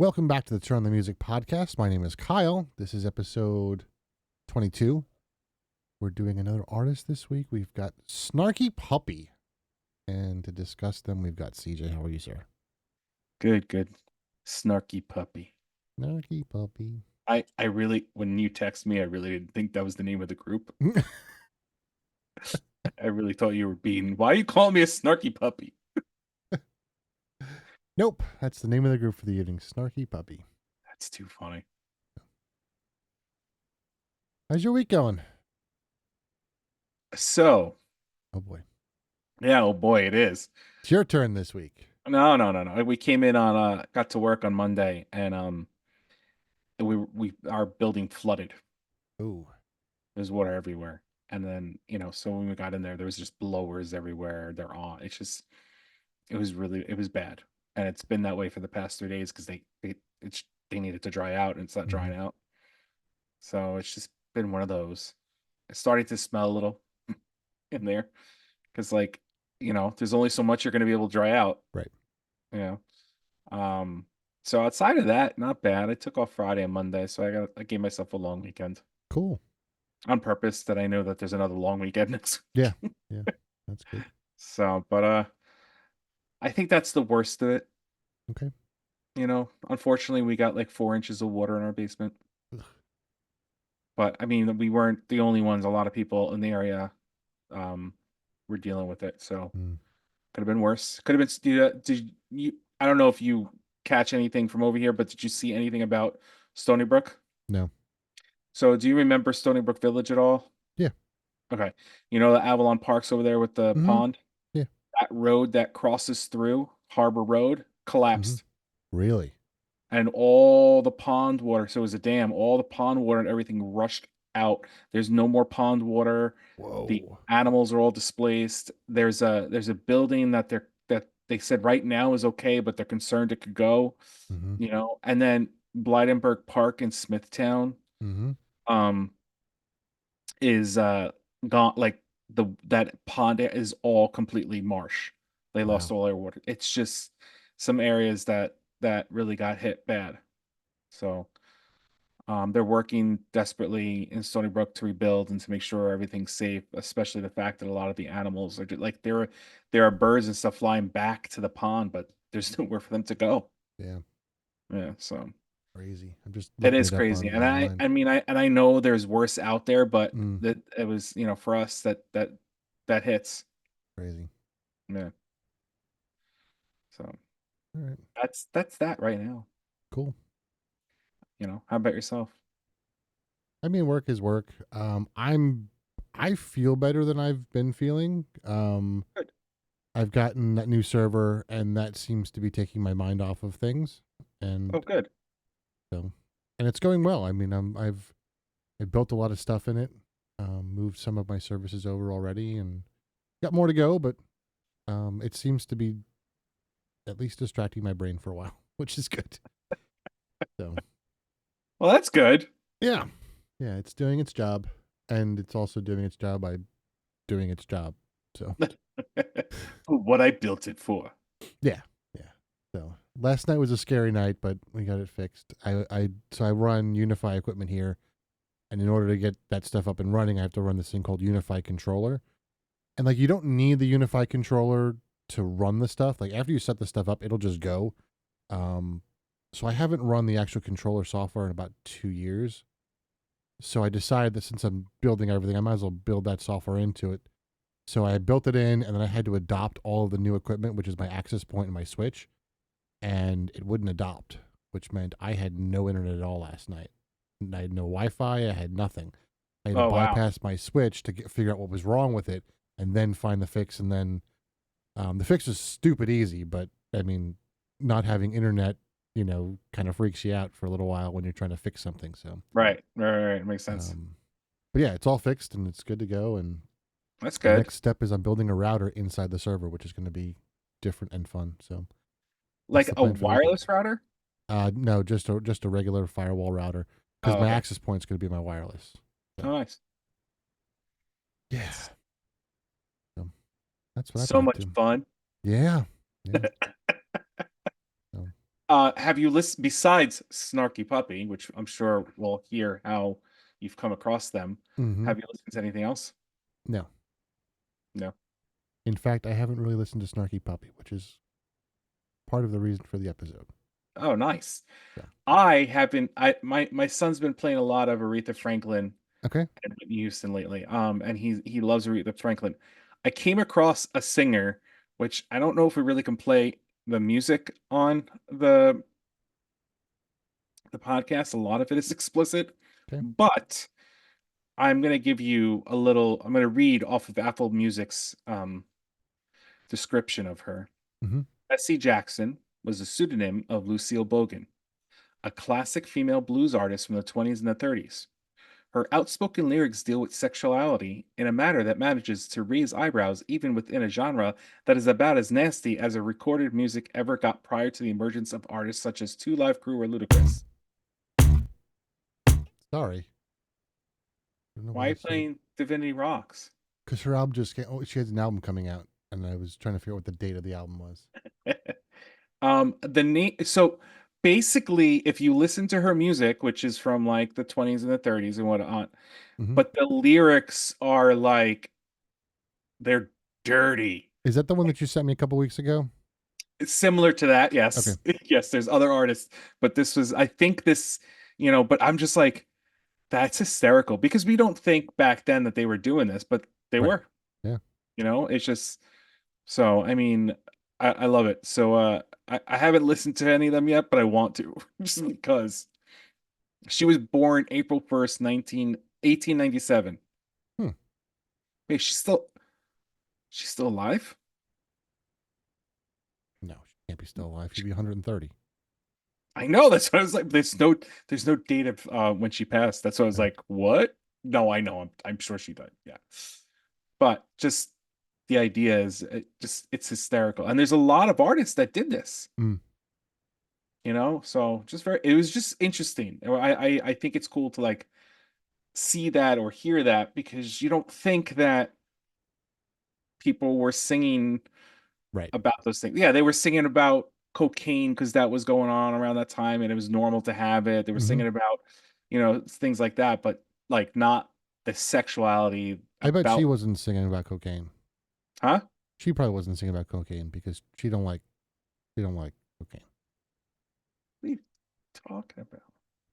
Welcome back to the Turn on the Music podcast. My name is Kyle. This is episode 22. We're doing another artist this week. We've got Snarky Puppy. And to discuss them, we've got CJ. How are you, sir? Good. Snarky puppy. Snarky Puppy. I really, when you text me, I really didn't think that was the name of the group. I really thought you were being, why are you calling me a snarky puppy? Nope. That's the name of the group for the evening. Snarky Puppy. That's too funny. How's your week going? So, Oh, boy. yeah, oh boy, it is. It's your turn this week. No. We came in on, got to work on Monday and, our building flooded. Ooh. There's water everywhere. And then, so when we got in there, there was just blowers everywhere. They're on. It was bad. And it's been that way for the past 3 days because they need it to dry out and it's not drying out. So it's just been one of those. It's starting to smell a little in there because, there's only so much you're going to be able to dry out. Right. So outside of that, not bad. I took off Friday and Monday, so I gave myself a long weekend Cool. on purpose that I know that there's another long weekend next week. Yeah. That's good. So, but I think that's the worst of it. Okay. Unfortunately, we got like 4 inches of water in our basement. Ugh. But I mean, we weren't the only ones. A lot of people in the area were dealing with it. So could have been worse. Could have been. Did you? I don't know if you catch anything from over here, but did you see anything about Stony Brook? No. So do you remember Stony Brook Village at all? Yeah. Okay. You know the Avalon Park's over there with the pond? Yeah. That road that crosses through Harbor Road collapsed. Really? And all the pond water, so it was a dam, all the pond water and everything rushed out. There's no more pond water. The Whoa. animals are all displaced. There's a building that they said right now is okay, but they're concerned it could go, and then Blydenburg Park in Smithtown um is gone. Like that pond is all completely marsh. They lost Wow. all their water. It's just some areas that really got hit bad. So they're working desperately in Stony Brook to rebuild and to make sure everything's safe, especially the fact that a lot of the animals are like there are birds and stuff flying back to the pond, but there's nowhere for them to go. Yeah. Yeah, so Crazy. I'm just it looking is it up crazy. And I online. I mean I know there's worse out there, but Mm, that it was, for us that hits. crazy. Yeah. So All right. that's that right now. Cool. How about yourself? I mean, work is work. I feel better than I've been feeling. Good. I've gotten that new server, and that seems to be taking my mind off of things, Oh, and good. so, and it's going well. I mean, I've built a lot of stuff in it. Moved some of my services over already, and got more to go. But it seems to be at least distracting my brain for a while, which is good. So Well, that's good. yeah, yeah, it's doing its job, and it's also doing its job by doing its job. So What I built it for. yeah, yeah. So last night was a scary night, but we got it fixed. I run Unify equipment here, and in order to get that stuff up and running, I have to run this thing called Unify controller. And like, you don't need the Unify controller to run the stuff. Like, after you set the stuff up, it'll just go. So I haven't run the actual controller software in about 2 years. So I decided that since I'm building everything, I might as well build that software into it. So I built it in, and then I had to adopt all of the new equipment, which is my access point and my switch, and it wouldn't adopt, which meant I had no internet at all last night. I had no Wi-Fi. I had nothing. I had to Oh, wow. bypass my switch to figure out what was wrong with it, and then find the fix. And then the fix was stupid easy, but I mean, not having internet, kind of freaks you out for a little while when you're trying to fix something. So, Right. Makes sense. um, but yeah, it's all fixed and it's good to go. And That's the good. next step is I'm building a router inside the server, which is going to be different and fun. So that's Like the a plan for the weekend. wireless router? No, just a regular firewall router, because Oh, my okay. access point is going to be my wireless. So Oh, nice. yeah, so that's what I've been So up much to. fun. Yeah, yeah. So. Have you listened besides Snarky Puppy, which I'm sure we'll hear how you've come across them? Mm-hmm. Have you listened to anything else? No. No. In fact, I haven't really listened to Snarky Puppy, which is part of the reason for the episode. Oh, nice. So, I have been. My son's been playing a lot of Aretha Franklin okay. and Whitney Houston lately. And he loves Aretha Franklin. I came across a singer, which I don't know if we really can play the music on the podcast. A lot of it is explicit, Okay. but I'm gonna give you a little. I'm gonna read off of Apple Music's description of her. Mm-hmm. Bessie Jackson was a pseudonym of Lucille Bogan, a classic female blues artist from the 20s and the 30s. Her outspoken lyrics deal with sexuality in a manner that manages to raise eyebrows even within a genre that is about as nasty as a recorded music ever got prior to the emergence of artists such as Two Live Crew or Ludacris. Sorry. I don't know Why why are you it's so. playing Divinity Rocks? Because her album just came. Oh, she has an album coming out, and I was trying to figure out what the date of the album was. The name so basically if you listen to her music, which is from like the 20s and the 30s and whatnot, Mm-hmm. but the lyrics are like they're dirty. Is that the one that you sent me a couple weeks ago? It's similar to that, Okay. yes. Yes, there's other artists, but this was I think this, but I'm just like, that's hysterical because we don't think back then that they were doing this, but they Right. were, Yeah. it's just so I mean, I love it. So I haven't listened to any of them yet, but I want to just because she was born April 1st, 1897. Hmm. Wait, she's still alive? No, she can't be still alive. She'd be 130. I know, that's what I was like. There's no date of when she passed. That's what I was Yeah. like, what? No, I know. I'm sure she died. Yeah. But just the idea is it's hysterical. And there's a lot of artists that did this, Mm. so it was just interesting. I think it's cool to like see that or hear that because you don't think that people were singing Right. about those things. Yeah, they were singing about cocaine because that was going on around that time and it was normal to have it. They were Mm-hmm. singing about, things like that, but like not the sexuality I bet she about, wasn't singing about cocaine. huh? She probably wasn't singing about cocaine because she don't like cocaine. What are you talking about?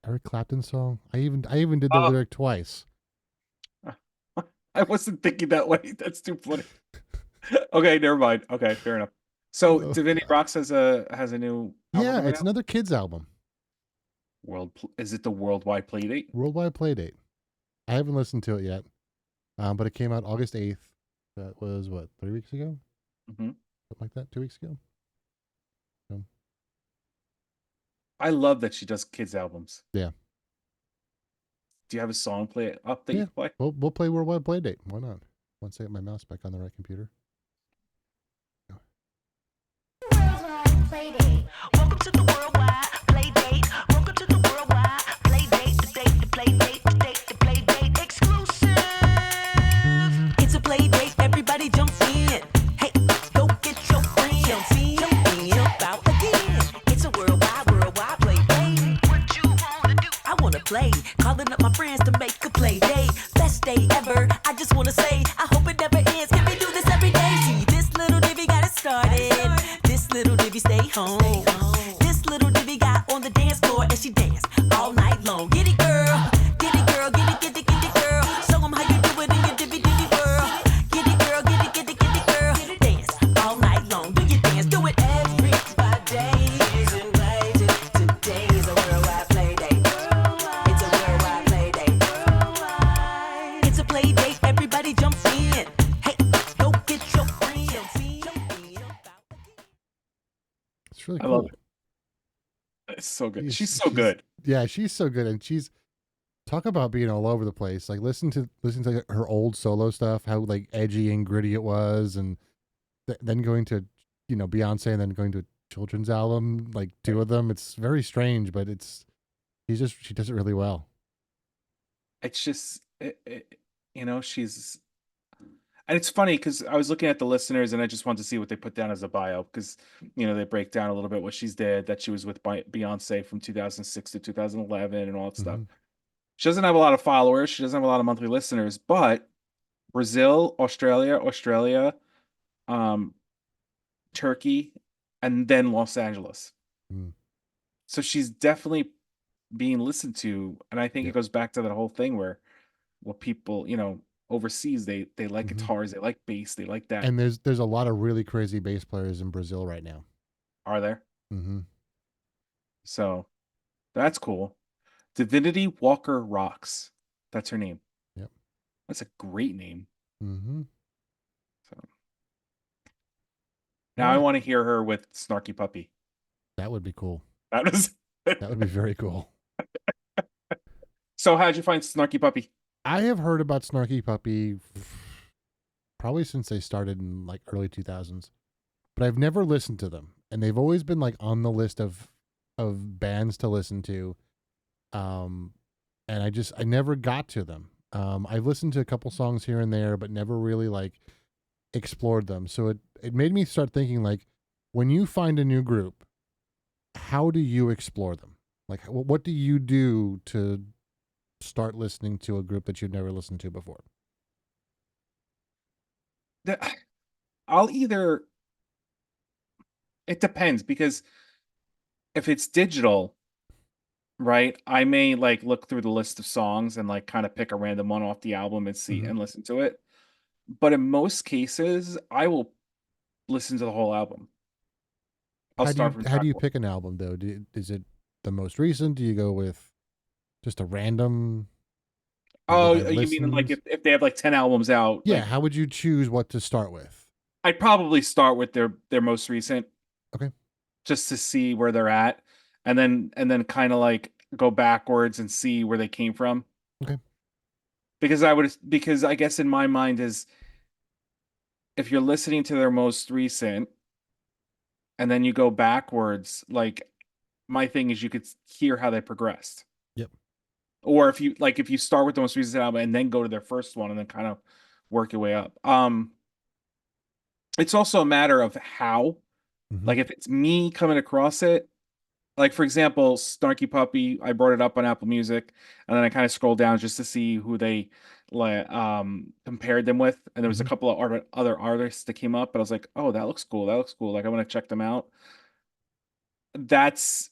Eric Clapton song. I even did the lyric twice. I wasn't thinking that way. That's too funny. Okay, never mind. Okay, fair enough. So Oh Divinity god. Rocks has a new album Yeah, coming it's out. another kids album. Is it the Worldwide Playdate? Worldwide Playdate. I haven't listened to it yet, but it came out August 8th. That was what, 3 weeks ago? Hmm. Something like that. 2 weeks ago. So, I love that she does kids albums. yeah, Do you have a song play up that you yeah. can play? We'll play Worldwide Playdate. Why not? Once I get my mouse back on the right computer. Worldwide Playdate. Welcome to the Worldwide Playdate. Welcome to the Worldwide Playdate. The date, the playdate, the date, the playdate exclusive. It's a playdate, everybody jump in. Hey, go get your friends. Jump in, jump out again. It's a worldwide playdate. What you wanna do? I wanna play, calling up my friends to make a playdate. Best day ever. I just wanna say, I hope it never ends. Can we do this every day? See, this little divvy got it started. This little divvy stay home. This little divvy got on the dance floor and she danced all night long. Get it, girl. Get it, girl. Get it, girl. Show 'em how you do it in your divvy world. Get it, girl. Get it, girl. Dance all night long. Do your dance. Do it. Everybody is invited. Today is a worldwide play day. It's a worldwide play day. It's a play date. Everybody jump in. Hey, go get your friends. It's really I love cool. it. It's so good. She's, She's so she's good. yeah, she's so good, and she's talk about being all over the place. Like listen to her old solo stuff, how like edgy and gritty it was, and then going to Beyonce, and then going to a children's album, like two of them. It's very strange, but she does it really well. It's just, she's. And it's funny because I was looking at the listeners and I just wanted to see what they put down as a bio because, they break down a little bit what she's did, that she was with Beyonce from 2006 to 2011 and all that stuff. Hmm. She doesn't have a lot of followers. She doesn't have a lot of monthly listeners, but Brazil, Australia, um, Turkey, and then Los Angeles. Mm. So she's definitely being listened to. And I think it Yep. goes back to that whole thing where what people, overseas, they like Hmm. guitars, they like bass, they like that. And there's a lot of really crazy bass players in Brazil right now. Are there? Hmm. So that's cool. Divinity Walker Rocks. That's her name. Yep. That's a great name. Hmm. So All now I right. want to hear her with Snarky Puppy. That would be cool. That was That would be very cool. So how'd you find Snarky Puppy? I have heard about Snarky Puppy probably since they started in like early 2000s, but I've never listened to them, and they've always been like on the list of bands to listen to. Um, and I never got to them. I've listened to a couple songs here and there, but never really like explored them. So it made me start thinking like, when you find a new group, how do you explore them? Like, what do you do to start listening to a group that you've never listened to before? The- I'll either it depends because if it's digital, right, I may like look through the list of songs and like kind of pick a random one off the album and see Mhm. and listen to it. But in most cases, I will listen to the whole album. I'll start from How track do you one. pick an album though? Is it the most recent? Do you go with just a random? Do you go Oh, by you mean like listens? if they have like 10 albums out, Yeah. like How would you choose what to start with? I'd probably start with their most recent Okay. just to see where they're at and then kind of like go backwards and see where they came from. Okay. Because I guess in my mind is if you're listening to their most recent and then you go backwards, like my thing is you could hear how they progressed. Yep. Or if you start with the most recent album and then go to their first one and then kind of work your way up. It's also a matter of how. Hmm. Like if it's me coming across it, like for example, Snarky Puppy, I brought it up on Apple Music, and then I kind of scrolled down just to see who they compared them with, and there was a Hmm. couple of other artists that came up, but I was like, oh, that looks cool. That looks cool. Like I want to check them out. That's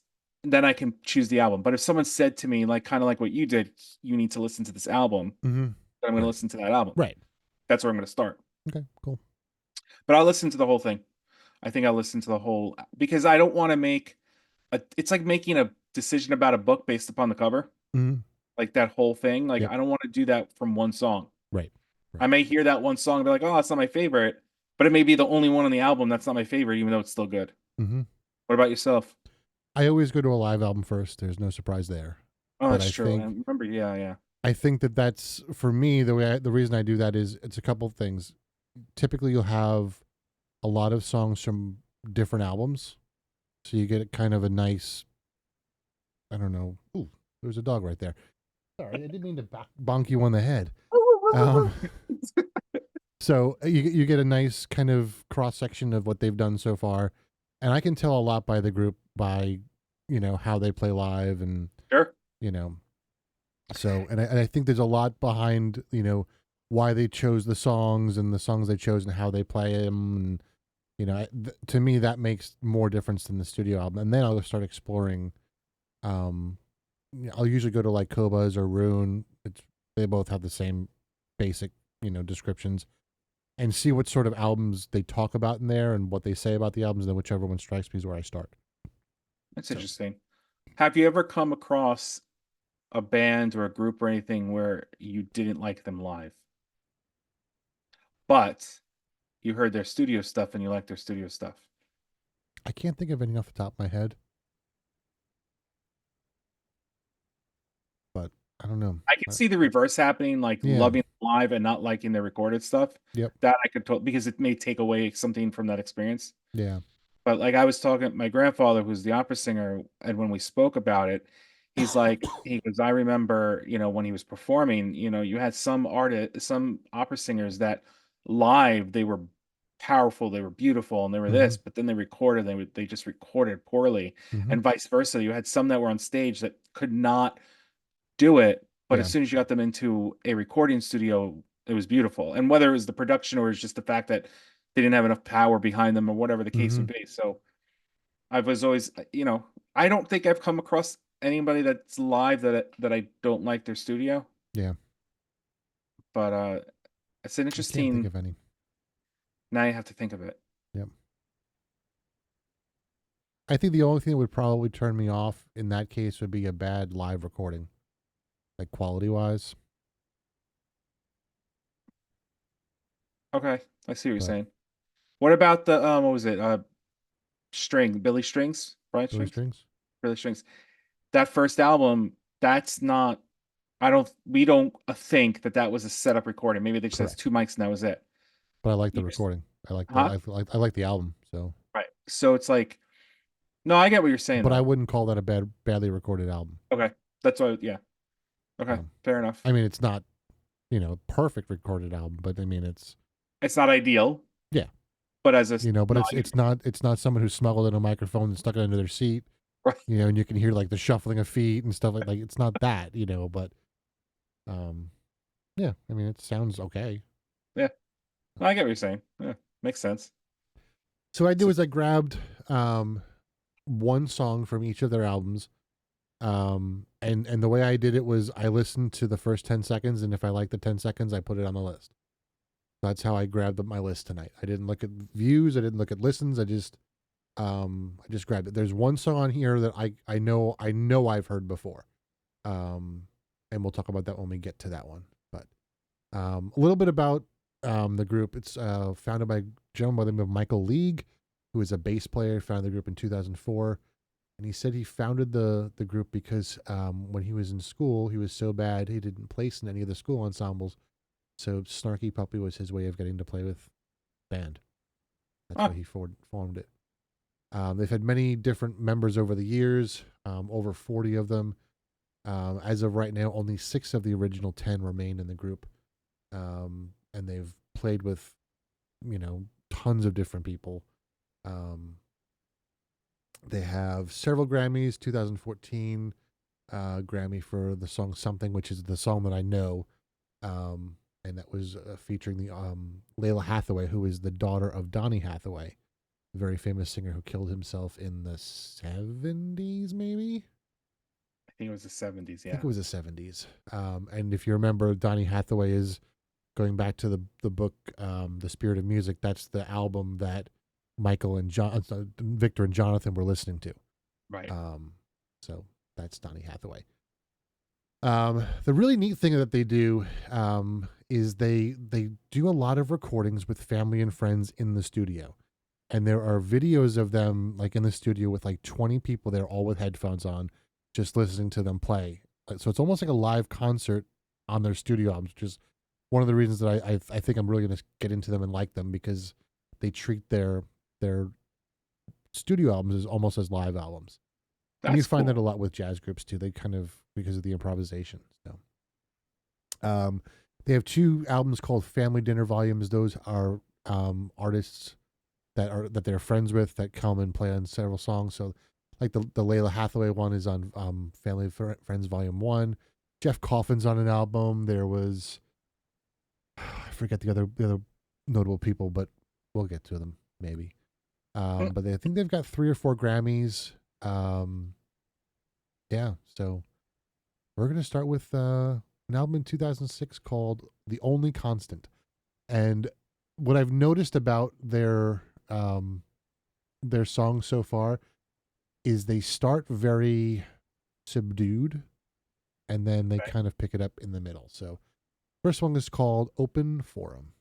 Then I can choose the album. But if someone said to me, like kind of like what you did, you need to listen to this album, Hmm. then I'm going to Right. listen to that album. Right. That's where I'm going to start. Okay. Cool. But I'll listen to the whole thing. I think I'll listen to the whole because I don't want to make it's like making a decision about a book based upon the cover, Hmm. like that whole thing. Like Yep. I don't want to do that from one song. Right. I Right. may hear that one song and be like, oh, it's not my favorite, but it may be the only one on the album that's not my favorite, even though it's still good. Hmm. What about yourself? I always go to a live album first. There's no surprise there. Oh, But that's I true. I think remember, yeah. that's for me the reason I do that is it's a couple of things. Typically, you'll have a lot of songs from different albums, so you get kind of a nice. I don't know. Ooh, there's a dog right there. Sorry, I didn't mean to bonk you on the head. Um, so you get a nice kind of cross section of what they've done so far, and I can tell a lot by the group by how they play live and Sure. you know so and I think there's a lot behind why they chose the songs and the songs they chose and how they play them, and to me that makes more difference than the studio album. And then I'll start exploring. um I'll usually go to like Kobas or Rune. They both have the same basic descriptions, and see what sort of albums they talk about in there and what they say about the albums, and then whichever one strikes me is where I start. That's So interesting. Have you ever come across a band or a group or anything where you didn't like them live, but you heard their studio stuff and you liked their studio stuff? I can't think of any off the top of my head, but I don't know. I can Uh, see the reverse happening, like yeah. loving live and not liking the recorded stuff. Yep. That I could because it may take away something from that experience. Yeah. But like I was talking, my grandfather, who's the opera singer, and when we spoke about it, he goes, I remember, when he was performing, you had some opera singers that live they were powerful, they were beautiful, and they were this, Mhm. but then they recorded, they just recorded poorly, Mhm. and vice versa. You had some that were on stage that could not do it, but as Yeah. soon as you got them into a recording studio, it was beautiful. And whether it was the production or it's just the fact that they didn't have enough power behind them or whatever the case would Mhm. be. So I was always, I don't think I've come across anybody that's live that I don't like their studio, Yeah. but it's an I can't think interesting. of any. Now you have to think of it. Yep. I think the only thing that would probably turn me off in that case would be a bad live recording, like quality wise. Okay, I see what you're But saying. What about the what was it? Billy Strings, Brian Billy Strings, Strings. Billy Strings. That first album, that's not. I don't. We don't think that was a setup recording. Maybe they just has Correct. two mics and that was it. But I like the You just, recording. huh? I like the album. So, Right. So it's like, no, I get what you're saying but I though. wouldn't call that a badly recorded album. Okay, that's why. Yeah. Okay, So, fair enough. I mean, it's not perfect recorded album, but I mean, it's It's not ideal, yeah, but as a but no, it's not someone who smuggled in a microphone and stuck it under their seat, right. and you can hear like the shuffling of feet and stuff like it's not that, but um, yeah, I mean, it sounds okay. Yeah, no, I get what you're saying. Yeah, makes sense. So what I did So, was I grabbed one song from each of their albums. And the way I did it was I listened to the first 10 seconds, and if I liked the 10 seconds, I put it on the list. That's how I grabbed my list tonight. I didn't look at views, I didn't look at listens, I just grabbed it. There's one song on here that I know I've heard before. And we'll talk about that when we get to that one. But a little bit about the group. It's founded by a gentleman by the name of Michael League, who is a bass player, founded the group in 2004. And he said he founded the group because when he was in school, he was so bad he didn't place in any of the school ensembles. So Snarky Puppy was his way of getting to play with band. That's why he formed it. They've had many different members over the years, over 40 of them. As of right now, only 6 of the original 10 remain in the group. And they've played with, tons of different people. They have several Grammys, 2014 Grammy for the song Something, which is the song that I know. And that was featuring the Layla Hathaway, who is the daughter of Donny Hathaway, a very famous singer who killed himself in the 70s, maybe? I think it was the 70s. I Yeah. think it was the 70s. And if you remember, Donny Hathaway is going back to the book, The Spirit of Music. That's the album that Michael and Victor and Jonathan were listening to. Right. So that's Donny Hathaway. The really neat thing that they do is they do a lot of recordings with family and friends in the studio. And there are videos of them like in the studio with like 20 people there, all with headphones on, just listening to them play. So it's almost like a live concert on their studio albums, which is one of the reasons that I think I'm really going to get into them and like them, because they treat their studio albums as almost as live albums. And you That's find cool. that a lot with jazz groups too. They kind of, because of the improvisation. So, they have 2 albums called Family Dinner Volumes. Those are artists that they're friends with that come and play on several songs. So, like the Layla Hathaway one is on Family Friends Volume 1. Jeff Coffin's on an album. There was I forget the other notable people, but we'll get to them maybe. But I think they've got 3 or 4 Grammys. Yeah, so we're going to start with an album in 2006 called The Only Constant. And what I've noticed about their songs so far is they start very subdued and then they kind of pick it up in the middle. So first one is called Open Forum.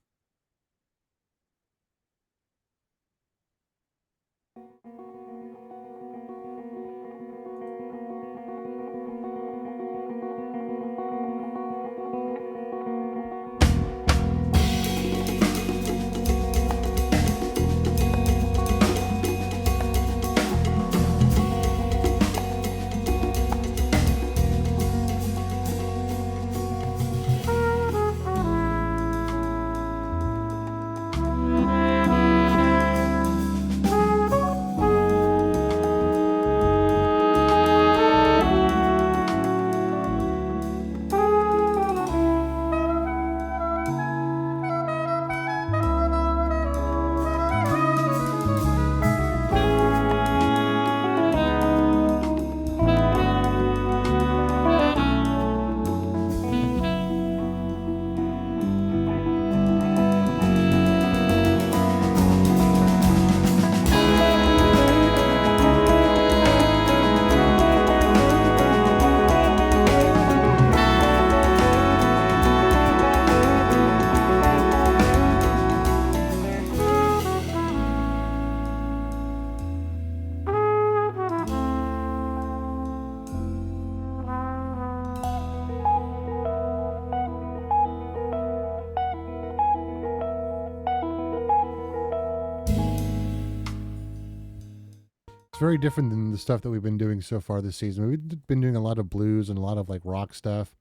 very different than the stuff that we've been doing so far this season. We've been doing a lot of blues and a lot of like rock stuff,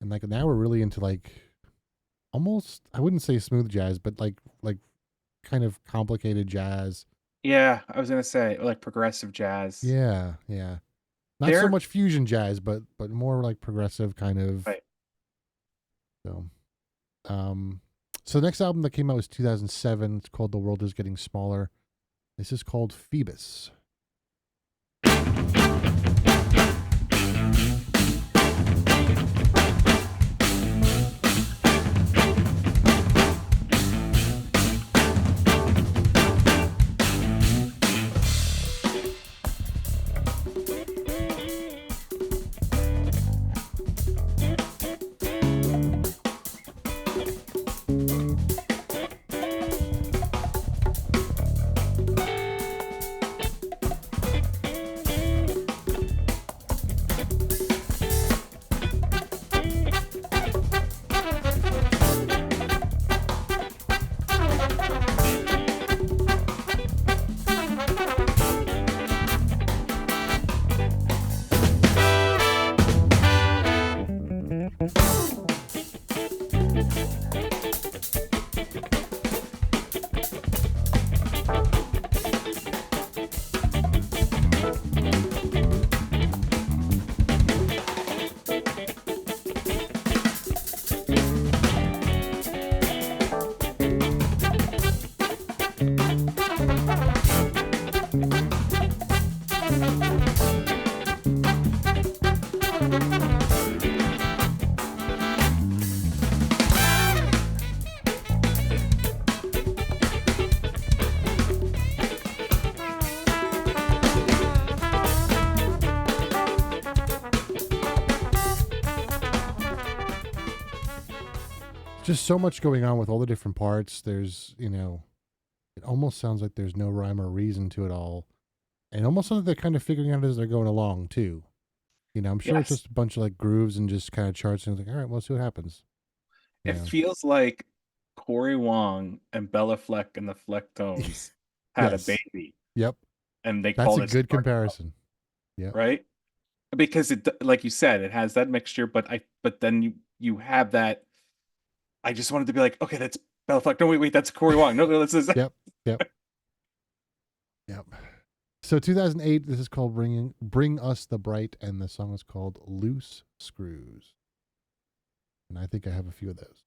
and like now we're really into like almost, I wouldn't say smooth jazz, but like kind of complicated jazz. Yeah, I was gonna say like progressive jazz. Yeah, yeah. Not so They're much fusion jazz, but more like progressive kind of. right. So, um, so the next album that came out was 2007. It's called "The World Is Getting Smaller." This is called Phoebus. Just so much going on with all the different parts. There's, it almost sounds like there's no rhyme or reason to it all. And almost sounds like they're kind of figuring out as they're going along, too. I'm sure it's Yes. just a bunch of like grooves and just kind of charts. And it's like, all right, well, let's see what happens. It Yeah. feels like Corey Wong and Bella Fleck and the Flecktones had Yes. a baby, Yep. and they That's called a it good Snarky, comparison. Yeah. right? Because like you said, it has that mixture, but then you have that. I just wanted to be like, okay, that's Bella Fleck. No, wait, that's Corey Wong. No, this is Yep. Yep. Yep. So 2008, this is called Bring Us the Bright, and the song is called Loose Screws. And I think I have a few of those.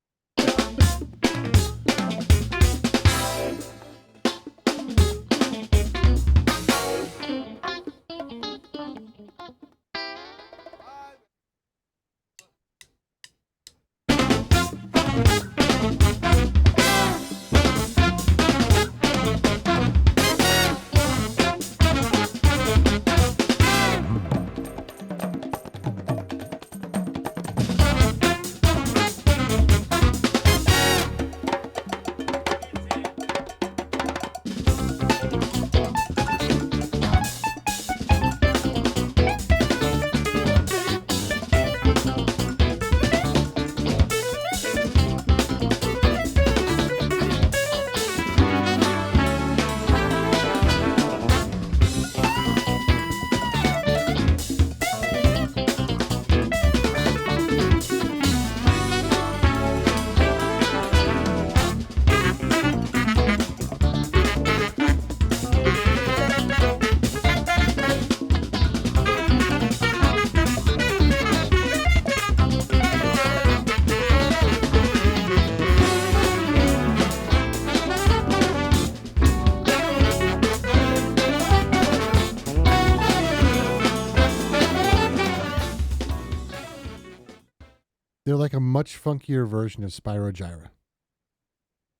They're like a much funkier version of Spyro Gyra.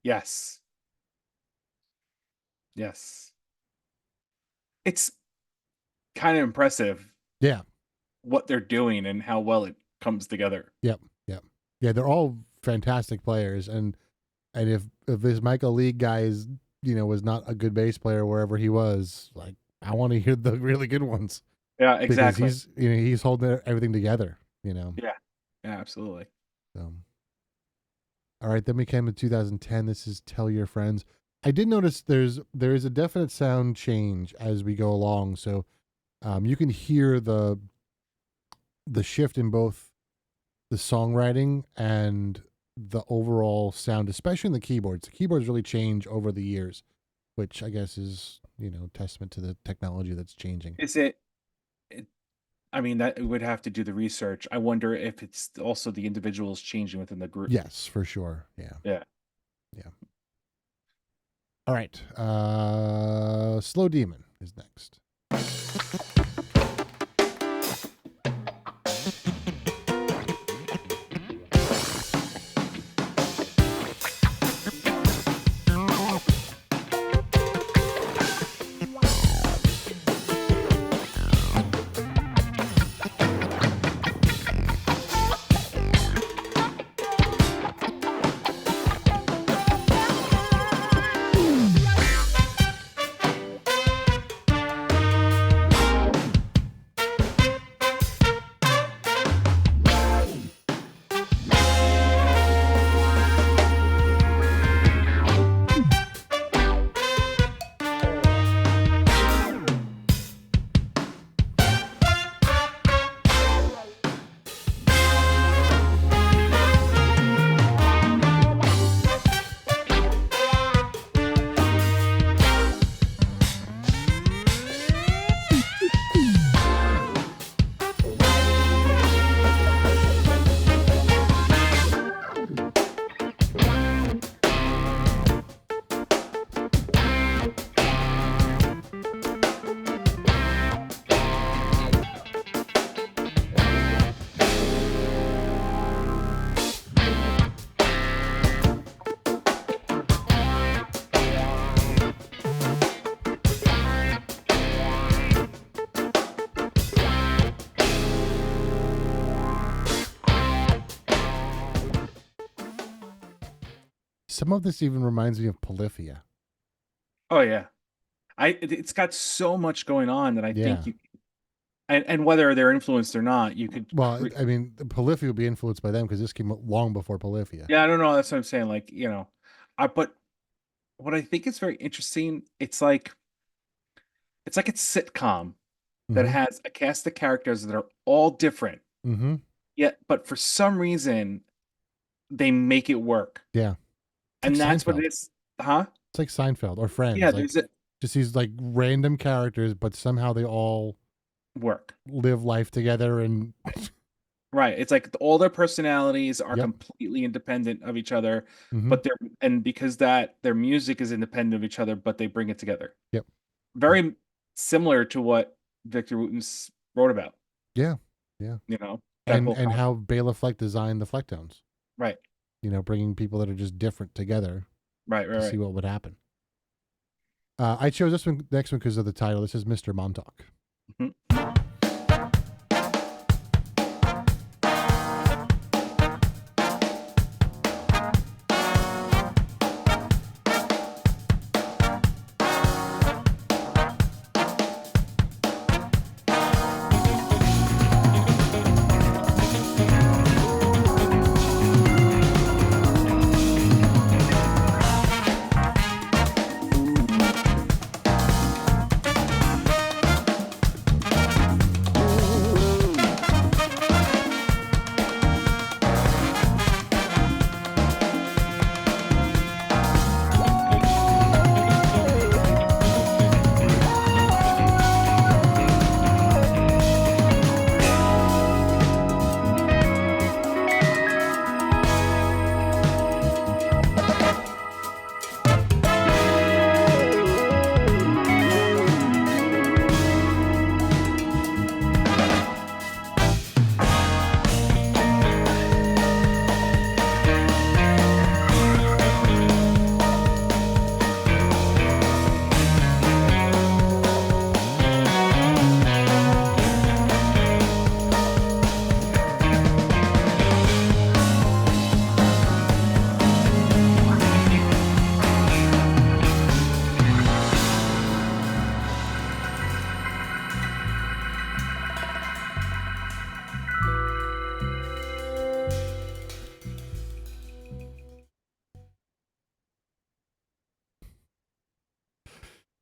Yes. Yes. It's kind of impressive. Yeah. What they're doing and how well it comes together. Yep. Yep. Yeah, they're all fantastic players, and if this Michael League guy is was not a good bass player wherever he was, like I want to hear the really good ones. Yeah, exactly. Because he's holding everything together. Yeah, absolutely. So, all right, then we came to 2010. This is Tell Your Friends. I did notice there is a definite sound change as we go along. So you can hear the shift in both the songwriting and the overall sound, especially in the keyboards. The keyboards really change over the years, which I guess is, testament to the technology that's changing. Is it? I mean, that would have to do the research. I wonder if it's also the individuals changing within the group. Yes, for sure. Yeah. Yeah. Yeah. All right. Slow Demon is next. Some of this even reminds me of Polyphia. Oh yeah. It's got so much going on that I Yeah. think you and whether they're influenced or not, you could Well, I mean, Polyphia would be influenced by them because this came long before Polyphia. Yeah, I don't know. That's what I'm saying. Like, but what I think is very interesting, it's like a sitcom that Mhm. has a cast of characters that are all different. Mm-hmm. Yet, but for some reason, they make it work. Yeah. And like that's what Seinfeld. it is. Huh? It's like Seinfeld or Friends. Yeah, like there's a just these like random characters, but somehow they all work. live life together and Right. It's like all their personalities are Yep. completely independent of each other, Mhm. but because their music is independent of each other, but they bring it together. Yep. Very similar to what Victor Wooten wrote about. Yeah. Yeah. That and whole concept. how Bela Fleck designed the Flecktones. Right. Bringing people that are just different together Right. to see what would happen. I chose this next one because of the title. This is Mr. Montauk. Mhm.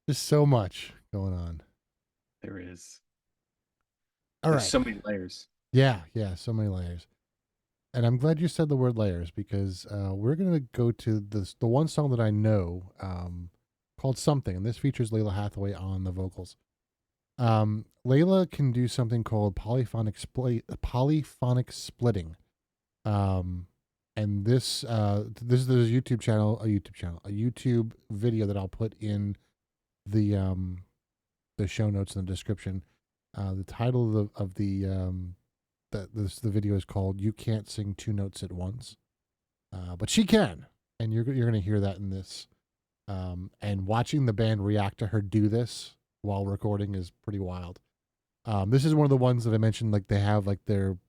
Just so much going on. There is. All There's right. so many layers. Yeah, so many layers. And I'm glad you said the word layers because we're going to go to the one song that I know called Something. And this features Layla Hathaway on the vocals. Layla can do something called polyphonic splitting. And this is a YouTube video that I'll put in the show notes in the description. The title of the video is called "You Can't Sing Two Notes at Once," but she can, and you're going to hear that in this. And watching the band react to her do this while recording is pretty wild. This is one of the ones that I mentioned, like they have like their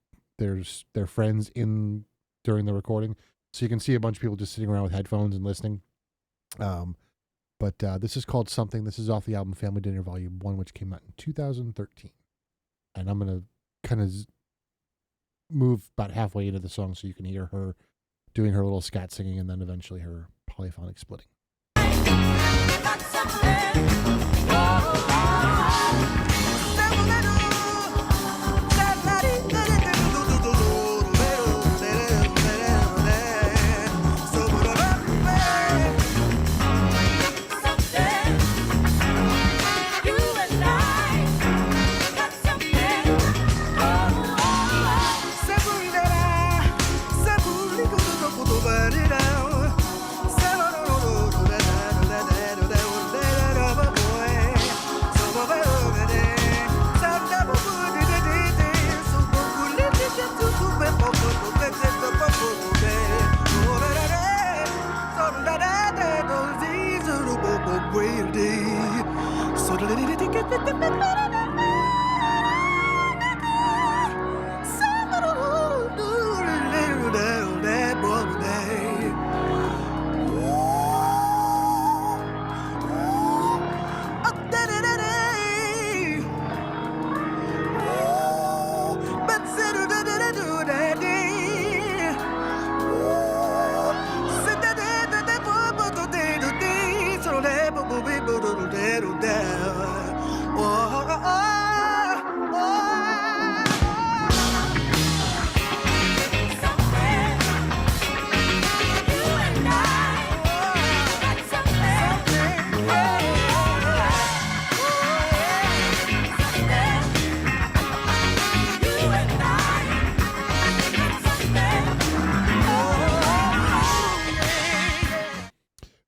friends in during the recording, so you can see a bunch of people just sitting around with headphones and listening. But this is called Something. This is off the album Family Dinner Volume 1, which came out in 2013. And I'm going to kind of move about halfway into the song so you can hear her doing her little scat singing and then eventually her polyphonic splitting.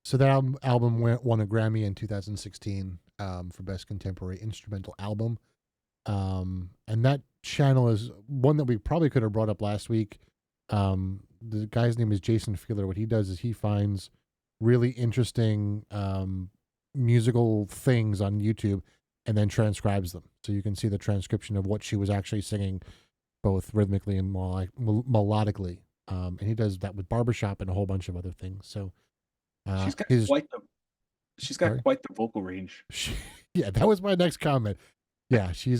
So that album won a Grammy in 2016 for Best Contemporary Instrumental Album. And that channel is one that we probably could have brought up last week. The guy's name is Jason Feeler. What he does is he finds really interesting musical things on YouTube and then transcribes them. So you can see the transcription of what she was actually singing, both rhythmically and melodically. And he does that with barbershop and a whole bunch of other things. So she's got quite the vocal range. Yeah, that was my next comment. Yeah, she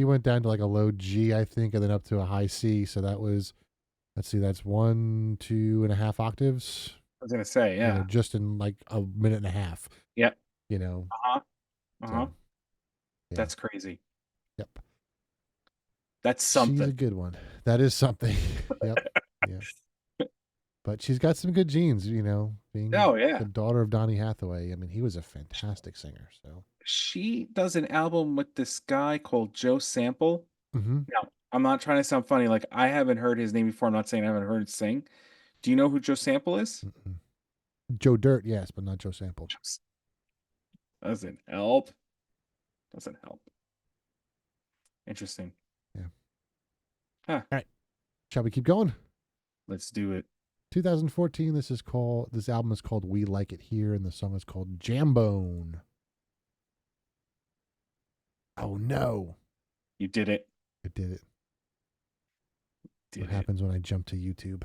went down to like a low G, I think, and then up to a high C. So that was, let's see, that's 1, 2.5 octaves. I was gonna say, yeah, just in like a minute and a half. Yep. So, yeah. That's crazy. Yep. That's something. She's a good one. That is something. Yep. Yeah. But she's got some good genes, being the daughter of Donny Hathaway. I mean, he was a fantastic singer. So she does an album with this guy called Joe Sample. Mm-hmm. Now, I'm not trying to sound funny. Like, I haven't heard his name before. I'm not saying I haven't heard him sing. Do you know who Joe Sample is? Mm-mm. Joe Dirt, yes, but not Joe Sample. Doesn't help. Interesting. Yeah. Huh. All right. Shall we keep going? Let's do it. 2014. This album is called We Like It Here, and the song is called Jambone. Oh no. You did it. I did it. What happens when I jump to YouTube?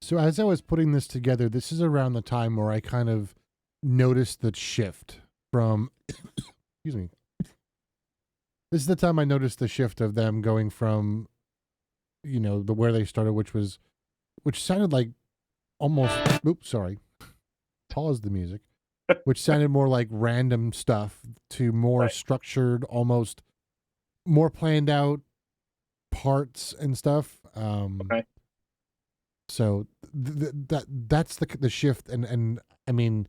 So as I was putting this together, this is around the time where I kind of noticed the shift from excuse me. This is the time I noticed the shift of them going from, the where they started, which sounded like almost oops, sorry. Pause the music. Which sounded more like random stuff to more Right. structured, almost more planned out parts and stuff. Okay. So that's the shift, and I mean,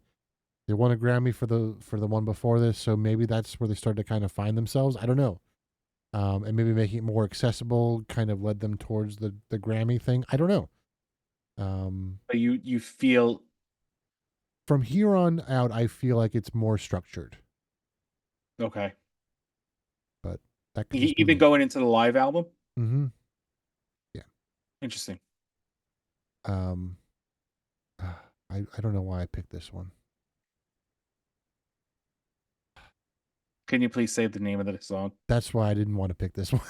they won a Grammy for the one before this, so maybe that's where they started to kind of find themselves. I don't know, and maybe making it more accessible kind of led them towards the Grammy thing. I don't know. But you feel From here on out, I feel like it's more structured, okay. but that could just be Even me. going into the live album. Mm-hmm. Interesting. Um, I don't know why I picked this one. Can you please say the name of the song? That's why I didn't want to pick this one.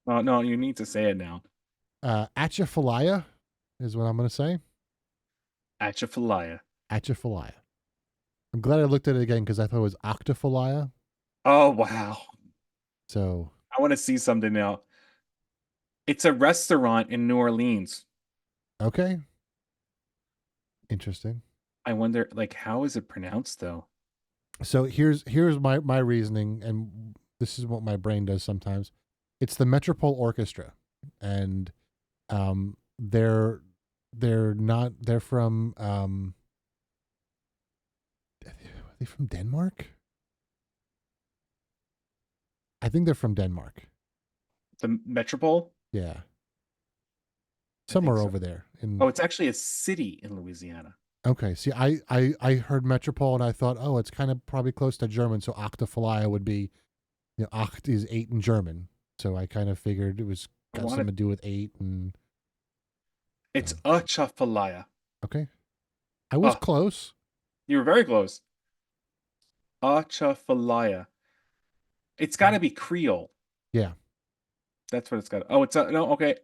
Oh no, you need to say it now. Atchafalaya is what I'm going to say. Atchafalaya. Atchafalaya. I'm glad I looked at it again because I thought it was Octafalaya. Oh wow. So I want to see something now. It's a restaurant in New Orleans. okay, interesting. I wonder, like, how is it pronounced though? So here's my reasoning, and this is what my brain does sometimes. It's the Metropole Orchestra, and they're from are they from Denmark? I think they're from Denmark. The Metropole? Yeah, I think somewhere so. over there. Oh, it's actually a city in Louisiana. Okay. See, I heard Metropole and I thought, oh, it's kind of probably close to German, so Octafalaya would be, Acht is 8 in German. So I kind of figured it was got something to do with 8 and. It's Atchafalaya. Okay. I was Oh, close. you were very close. Atchafalaya. It's got to be Creole. Yeah. That's what it's got. Oh, it's no. Okay,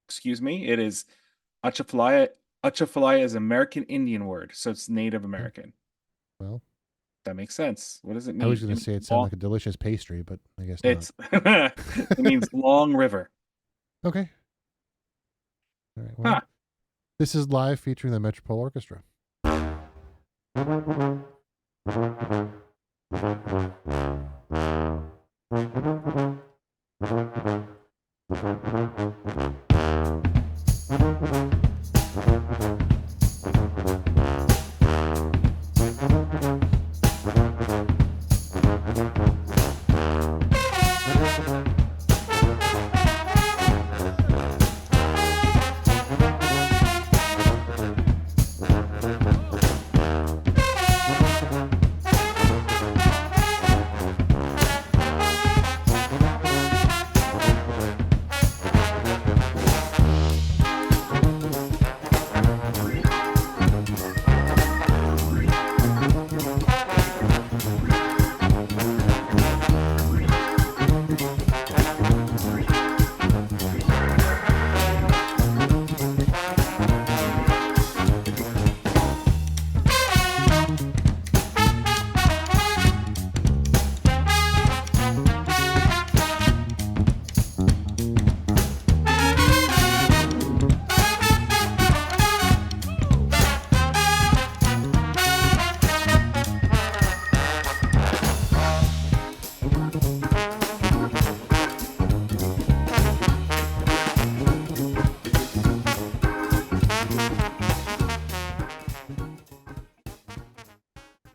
excuse me. It is Atchafalaya. Atchafalaya is an American Indian word, so it's Native American. Well, That makes sense. What does it I mean? was going to say it sounded like a delicious pastry, but I guess not. It's it means long river. Okay. All right. Well, Huh. this is live featuring the Metropole Orchestra.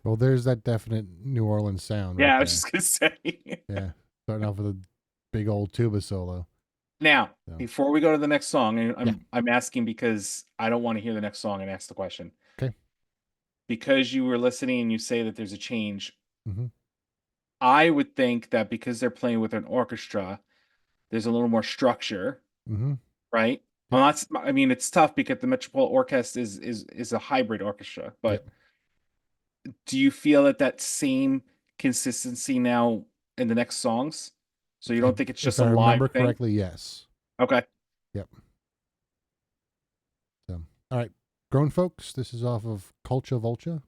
Well, there's that definite New Orleans sound. Yeah, right I was there. just gonna say. Yeah, starting off with a big old tuba solo. Now, So. before we go to the next song, and Yeah. I'm asking because I don't want to hear the next song and ask the question. Okay. Because you were listening and you say that there's a change, Mm-hmm. I would think that because they're playing with an orchestra, there's a little more structure, Mm-hmm. right? Yep. Well, I mean, it's tough because the Metropole Orchestra is a hybrid orchestra, but do you feel that same consistency now in the next songs? So you don't think it's just if a I live remember thing? correctly, yes. Okay. Yep. So All right, grown folks. This is off of Culture Vulture.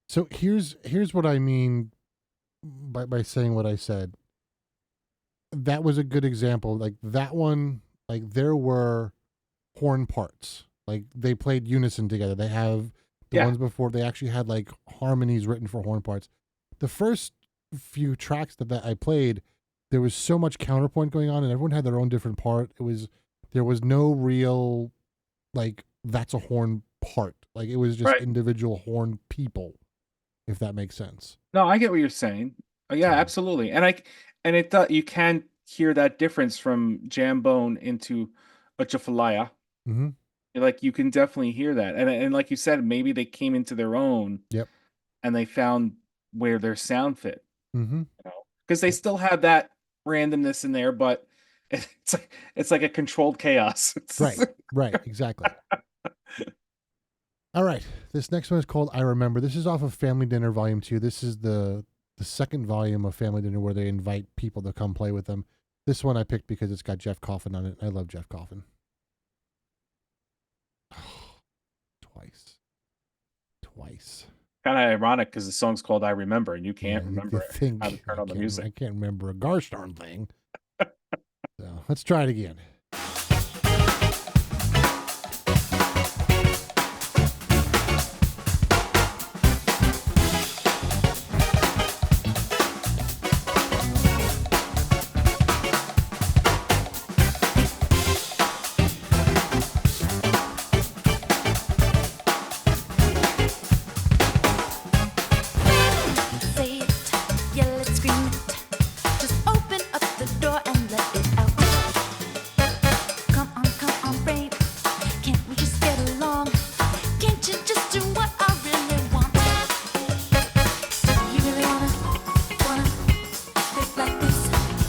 So here's what I mean by saying what I said. That was a good example. Like that one, like there were horn parts. Like they played unison together. They have the Yeah. ones before they actually had like harmonies written for horn parts. The first few tracks that I played, there was so much counterpoint going on and everyone had their own different part. There was no real like that's a horn part. Like it was just Right. individual horn people, if that makes sense. No, I get what you're saying. Yeah, So- absolutely. And it you can hear that difference from Jambone into Uchafalaya. Mhm. Like you can definitely hear that. And like you said, maybe they came into their own Yep. and they found where their sound fit, Mhm. you know. Because they still have that randomness in there, but it's like a controlled chaos. Right. Right, exactly. All right. This next one is called I Remember. This is off of Family Dinner Volume 2. This is the second volume of Family Dinner where they invite people to come play with them. This one I picked because it's got Jeff Coffin on it. I love Jeff Coffin. Twice. Kind of ironic because the song's called I Remember and you can't Yeah, remember you think how to turn on the music. I can't remember a gosh darn thing. So let's try it again. Say it, yell it, scream it. Just open up the door and let it out. Come on, babe. Can't we just get along? Can't you just do what I really want? Do you really wanna live like this?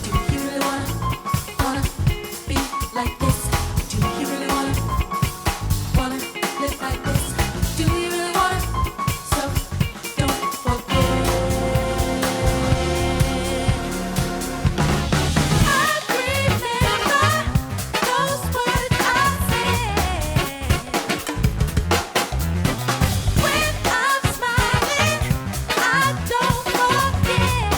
Do you really wanna be like this? Do you really wanna live like this? Do you really wanna? So don't forget. I remember those words I said. When I'm smiling, I don't forget.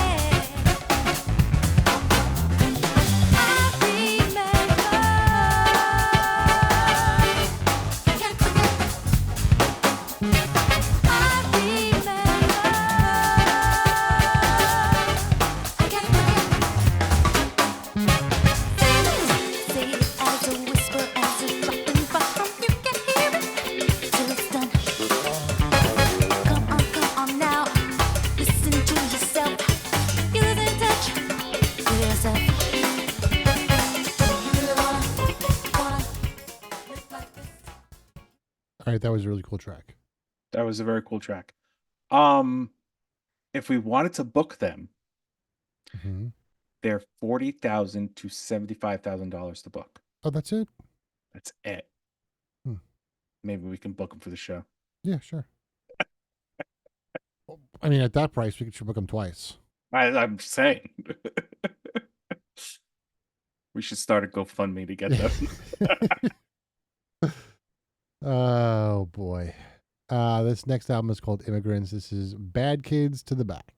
I remember. Can't forget. I can't forget. Say it as a whisper, as a dropping bomb. You can hear it till it's done. Come on now. Listen to yourself. You lose in touch with yourself. You really wanna live like this? All right, that was a really cool track. That was a very cool track. If we wanted to book them, Mhm. they're $40,000 to $75,000 to book. Oh, that's it? That's it. Hmm. Maybe we can book him for the show. Yeah, sure. I mean, at that price, we should book them twice. I'm saying. We should start a GoFundMe to get them. Oh boy. This next album is called Immigrants. This is Bad Kids to the Back.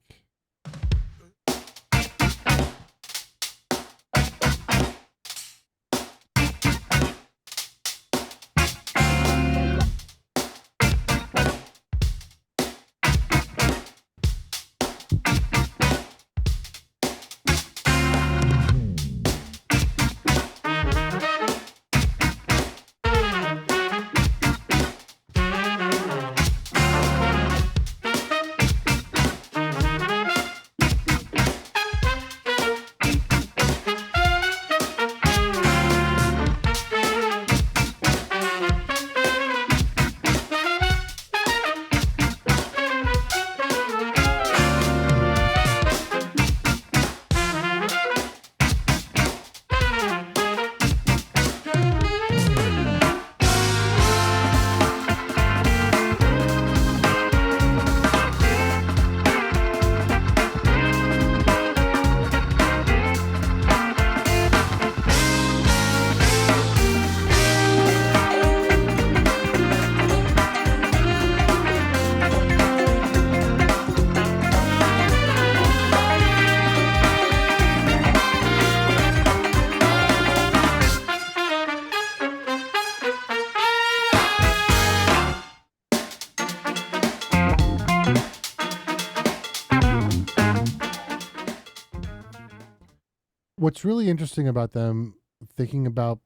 What's really interesting about them, thinking about,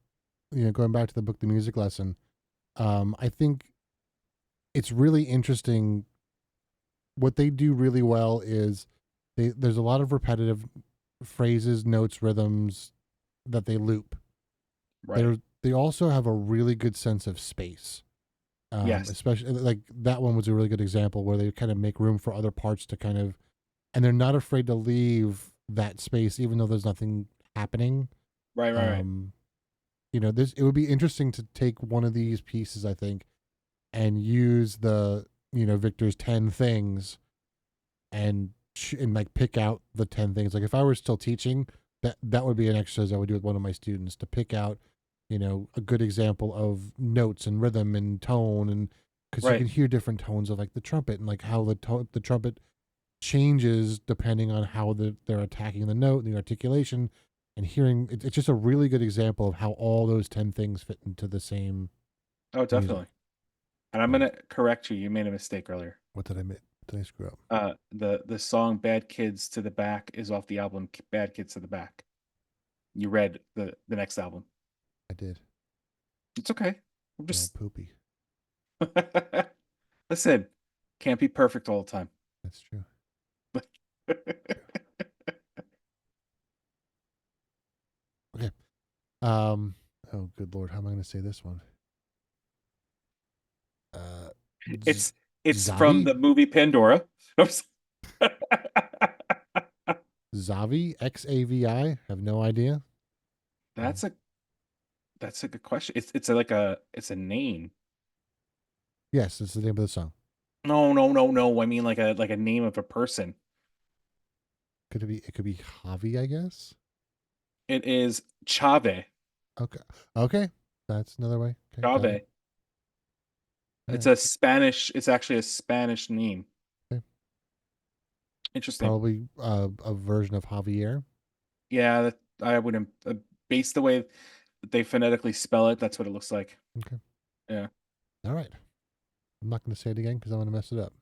going back to the book, The Music Lesson, I think it's really interesting. What they do really well is there's a lot of repetitive phrases, notes, rhythms that they loop. Right. They also have a really good sense of space. Yes. Especially like that one was a really good example where they kind of make room for other parts to kind of, and they're not afraid to leave that space even though there's nothing happening. Right. This, it would be interesting to take one of these pieces, I think, and use the Victor's 10 things and like pick out the 10 things. Like if I were still teaching, that would be an exercise I would do with one of my students, to pick out a good example of notes and rhythm and tone, and because you Right. can hear different tones of like the trumpet and like how the trumpet changes depending on how they're attacking the note and the articulation, and hearing it's just a really good example of how all those 10 things fit into the same. Oh, definitely. And I'm gonna correct you. You made a mistake earlier. What did I make? Did I screw up? The song "Bad Kids to the Back" is off the album "Bad Kids to the Back." You read the next album. I did. It's okay. I'm Oh, just poopy. listen. Can't be perfect all the time. That's true. Okay. Oh, good Lord. How am I going to say this one? It's Zavi? from the movie Pandora. Oops. Zavi, Xavi. Have no idea. That's a good question. It's a name. Yes, it's the name of the song. No. I mean like a name of a person. Could it be? It could be Javi, I guess. It is Chave. Okay. That's another way. Okay, got Chave. it. It's Alright. It's actually a Spanish name. Okay. Interesting. Probably a version of Javier. Yeah, I wouldn't based the way they phonetically spell it. That's what it looks like. Okay. Yeah. All right. I'm not going to say it again because I'm going to mess it up.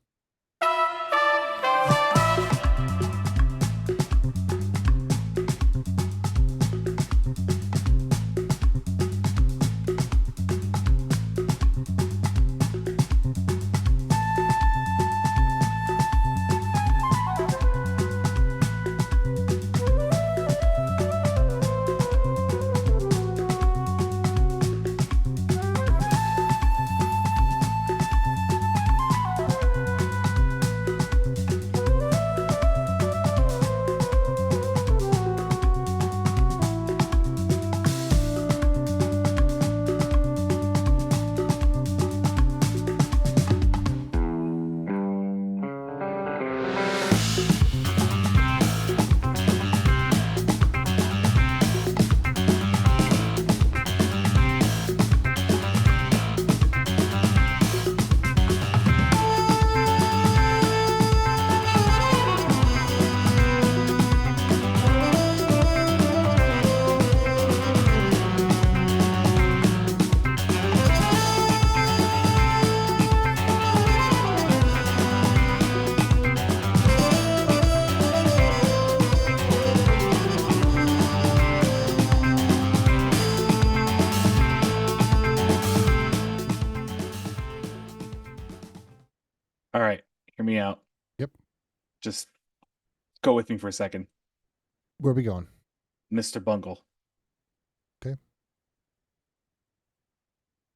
Hear me out. Yep. Just go with me for a second. Where are we going? Mr. Bungle. Okay.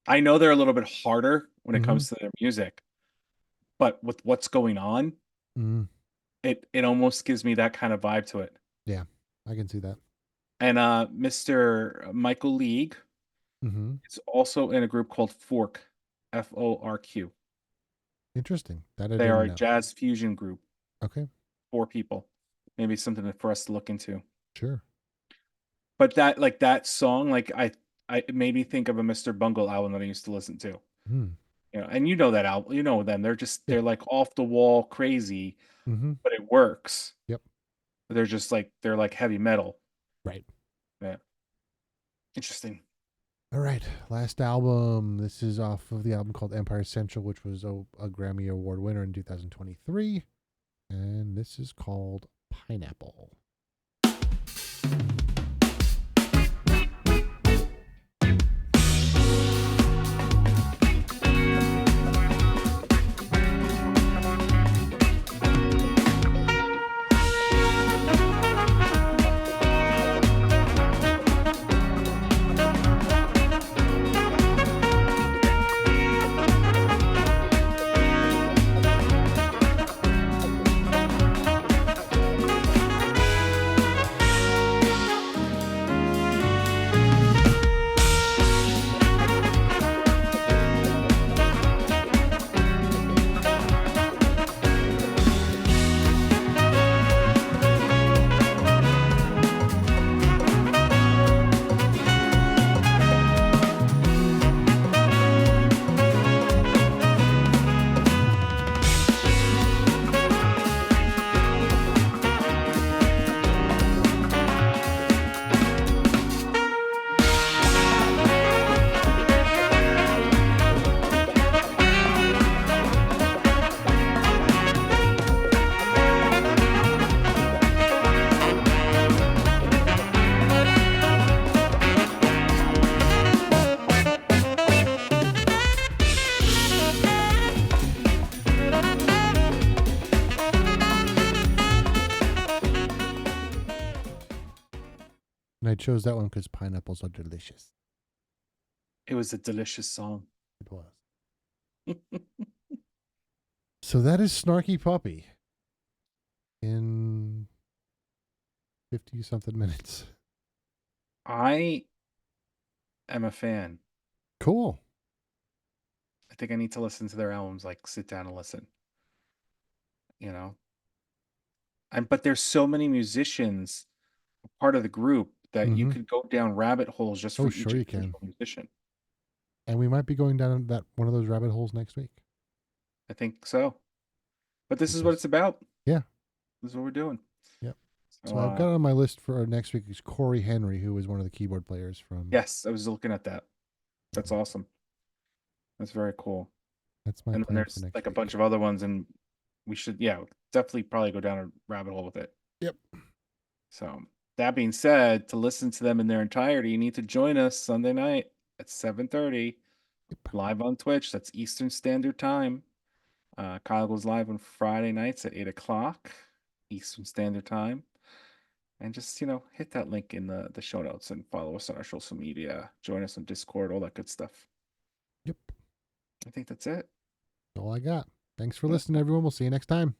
I know they're a little bit harder when it Mhm. comes to their music, but with what's going on, Mm, it almost gives me that kind of vibe to it. yeah, I can see that. And Mr. Michael League Mm-hmm. is also in a group called Fork, Forq. Interesting. That I They are didn't a know. jazz fusion group, Okay, 4 people. Maybe something for us to look into. sure. But that song, it made me think of a Mr. Bungle album that I used to listen to. Hmm. And you know that album, you know them. Yeah. They're like off the wall crazy, Mm-hmm. but it works. Yep. They're just they're like heavy metal. Right. Yeah. Interesting. All right. Last album. This is off of the album called Empire Central, which was a Grammy Award winner in 2023. And this is called Pineapple. And I chose that one because pineapples are delicious. It was a delicious song. It was. So that is Snarky Puppy in 50 something minutes. I am a fan. Cool. I think I need to listen to their albums, sit down and listen. But there's so many musicians part of the group that you Mhm. could go down rabbit holes just Oh, for each sure you can. individual musician. And we might be going down that one of those rabbit holes next week. I think so. But this is what it's about. Yeah. This is what we're doing. Yep. So, So I've got on my list for next week is Corey Henry, who was one of the keyboard players from. yes, I was looking at that. That's awesome. That's very cool. That's my And then plan there's for next a week. bunch of other ones, and we should, definitely probably go down a rabbit hole with it. Yep. So that being said, to listen to them in their entirety, you need to join us Sunday night at 7:30 Yep. live on Twitch. That's Eastern Standard Time. Kyle goes live on Friday nights at 8 o'clock Eastern Standard Time. And just, hit that link in the show notes and follow us on our social media. Join us on Discord, all that good stuff. Yep. I think that's it. That's all I got. Thanks for listening, everyone. We'll see you next time.